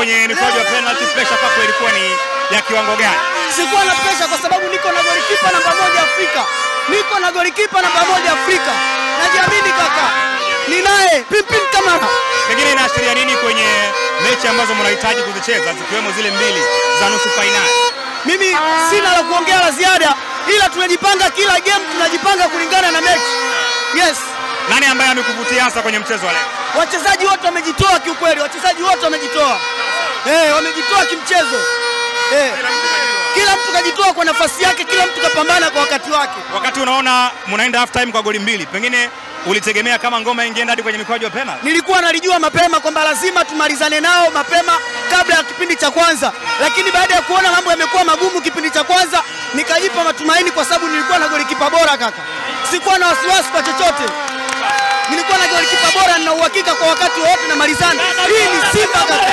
kwenye mikwaju ya penalty, pressure kwako ilikuwa ni ya kiwango gani? Sikuwa na pressure kwa sababu niko na golikipa namba 1 Afrika. Niko na golikipa namba 1 Afrika. Najiamini kaka. Ninaye Pimpin Kamara. Pengine inaashiria nini kwenye mechi ambazo mnahitaji kuzicheza zikiwemo zile mbili za nusu finali? Mimi sina la kuongea la ziada, ila tunajipanga kila game, tunajipanga kulingana na mechi. Yes. Nani ambaye amekuvutia hasa kwenye mchezo wa leo? Wachezaji wote wamejitoa kiukweli, wachezaji wote wamejitoa. Wamejitoa kimchezo. Kila mtu kajitoa kwa nafasi yake, kila mtu kapambana kwa wakati wake. Wakati unaona mnaenda half time kwa goli mbili, pengine ulitegemea kama ngoma ingeenda hadi kwenye mikwaju ya penalty? Nilikuwa nalijua mapema kwamba lazima tumalizane nao mapema kabla ya kipindi cha kwanza. Lakini baada ya kuona mambo yamekuwa magumu kipindi cha kwanza, nikajipa matumaini kwa sababu nilikuwa na golikipa bora kaka. Sikuwa na wasiwasi kwa chochote. Nilikuwa na golikipa bora na uhakika kwa wakati wote na malizana. Hii ni Simba kaka.